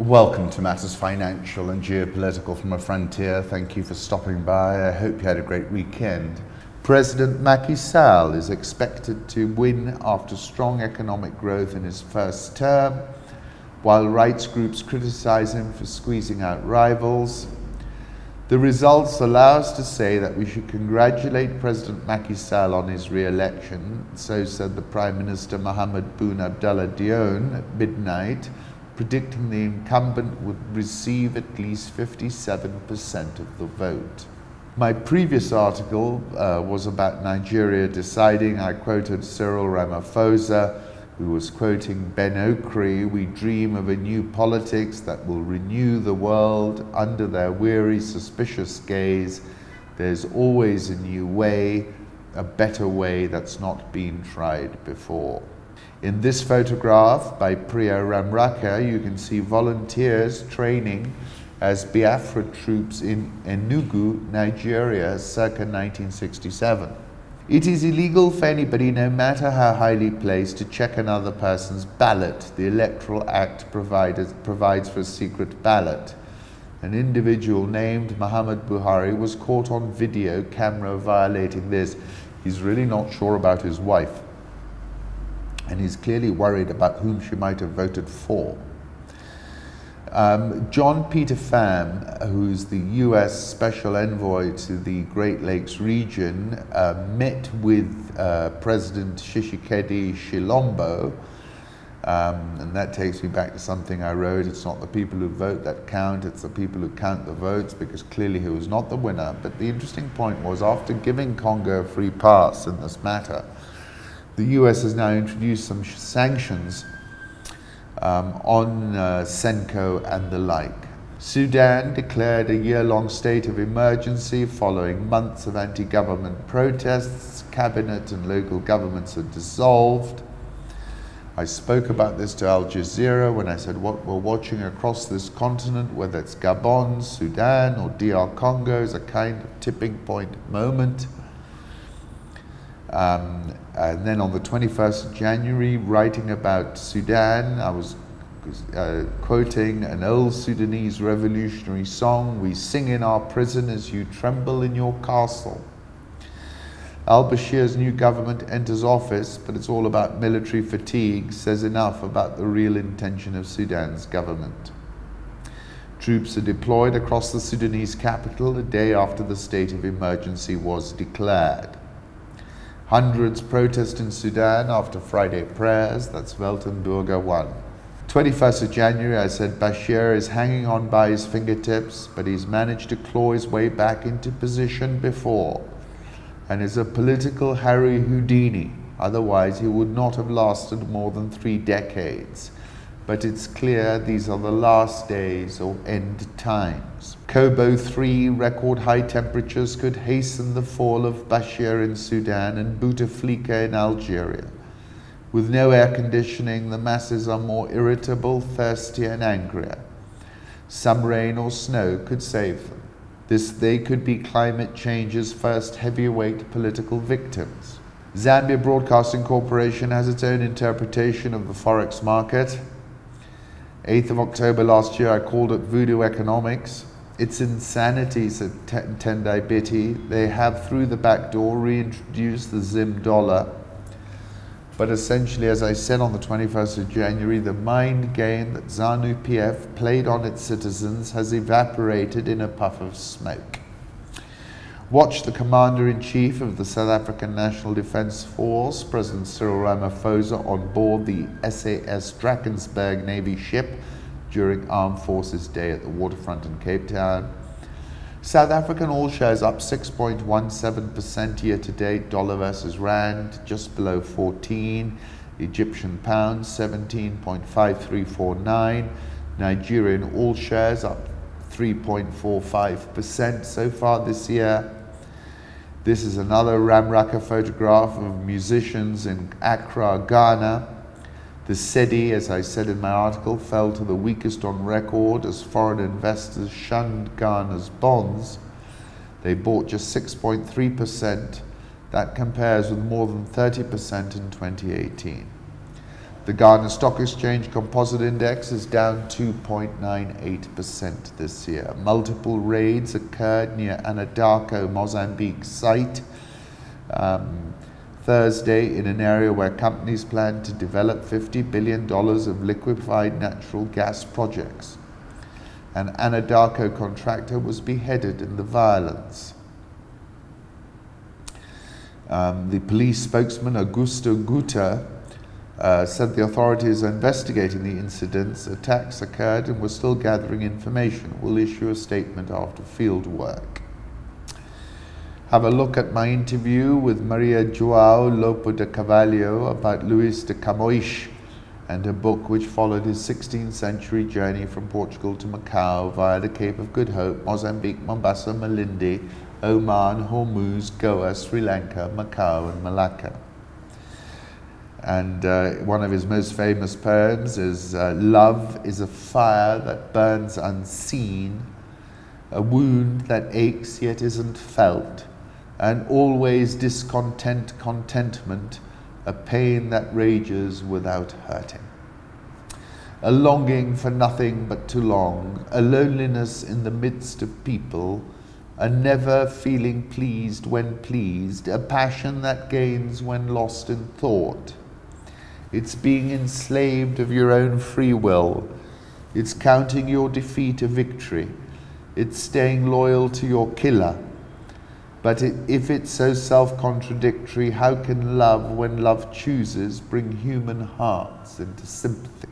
Welcome to Matters Financial and Geopolitical from a Frontier. Thank you for stopping by. I hope you had a great weekend. President Macky Sall is expected to win after strong economic growth in his first term, while rights groups criticize him for squeezing out rivals. The results allow us to say that we should congratulate President Macky Sall on his re-election, so said the Prime Minister Mohamed Boun Abdallah Dionne at midnight, predicting the incumbent would receive at least 57% of the vote. My previous article was about Nigeria deciding. I quoted Cyril Ramaphosa, who was quoting Ben Okri, "We dream of a new politics that will renew the world under their weary, suspicious gaze. There's always a new way, a better way that's not been tried before." In this photograph by Priya Ramraka, you can see volunteers training as Biafra troops in Enugu, Nigeria, circa 1967. It is illegal for anybody, no matter how highly placed, to check another person's ballot. The Electoral Act provides for a secret ballot. An individual named Muhammad Buhari was caught on video camera violating this. He's really not sure about his wife, and he's clearly worried about whom she might have voted for. John Peter Pham, who's the US Special Envoy to the Great Lakes region, met with President Tshisekedi Chilombo, and that takes me back to something I wrote. It's not the people who vote that count, it's the people who count the votes, because clearly he was not the winner. But the interesting point was, after giving Congo a free pass in this matter, the US has now introduced some sanctions on Senko and the like. Sudan declared a year-long state of emergency following months of anti-government protests. Cabinet and local governments are dissolved. I spoke about this to Al Jazeera when I said what we're watching across this continent, whether it's Gabon, Sudan, or DR Congo, is a kind of tipping point moment. And then on the 21st of January, writing about Sudan, I was quoting an old Sudanese revolutionary song, "We sing in our prison as you tremble in your castle." Al-Bashir's new government enters office, but it's all about military fatigue, says enough about the real intention of Sudan's government. Troops are deployed across the Sudanese capital a day after the state of emergency was declared. Hundreds protest in Sudan after Friday prayers. That's Weltenburger 1. 21st of January, I said Bashir is hanging on by his fingertips, but he's managed to claw his way back into position before, and is a political Harry Houdini. Otherwise, he would not have lasted more than 3 decades. But it's clear these are the last days or end times. Kobo 3 record high temperatures could hasten the fall of Bashir in Sudan and Bouteflika in Algeria. With no air conditioning, the masses are more irritable, thirsty, and angrier. Some rain or snow could save them. They could be climate change's first heavyweight political victims. Zambia Broadcasting Corporation has its own interpretation of the forex market. 8th of October last year, I called it voodoo economics. It's insanity, said Tendai Biti. They have, through the back door, reintroduced the Zim dollar. But essentially, as I said on the 21st of January, the mind game that ZANU-PF played on its citizens has evaporated in a puff of smoke. Watch the Commander-in-Chief of the South African National Defence Force, President Cyril Ramaphosa, on board the SAS Drakensberg Navy ship during Armed Forces Day at the waterfront in Cape Town. South African oil shares up 6.17% year-to-date, dollar versus rand, just below 14. Egyptian pound, 17.5349. Nigerian oil shares up 3.45% so far this year. This is another Ramraka photograph of musicians in Accra, Ghana. The cedi, as I said in my article, fell to the weakest on record as foreign investors shunned Ghana's bonds. They bought just 6.3%. That compares with more than 30% in 2018. The Ghana Stock Exchange Composite Index is down 2.98% this year. Multiple raids occurred near Anadako, Mozambique site Thursday in an area where companies plan to develop $50 billion of liquefied natural gas projects. An Anadako contractor was beheaded in the violence. The police spokesman Augusto Guta said the authorities are investigating the incidents. Attacks occurred and were still gathering information. Will issue a statement after field work. Have a look at my interview with Maria João Lopo de Carvalho about Luís de Camões and her book which followed his 16th century journey from Portugal to Macau via the Cape of Good Hope, Mozambique, Mombasa, Malindi, Oman, Hormuz, Goa, Sri Lanka, Macau and Malacca. And one of his most famous poems is love is a fire that burns unseen, a wound that aches yet isn't felt, and always discontent contentment, a pain that rages without hurting. A longing for nothing but too long, a loneliness in the midst of people, a never feeling pleased when pleased, a passion that gains when lost in thought. It's being enslaved of your own free will. It's counting your defeat a victory. It's staying loyal to your killer. But if it's so self-contradictory, how can love, when love chooses, bring human hearts into sympathy?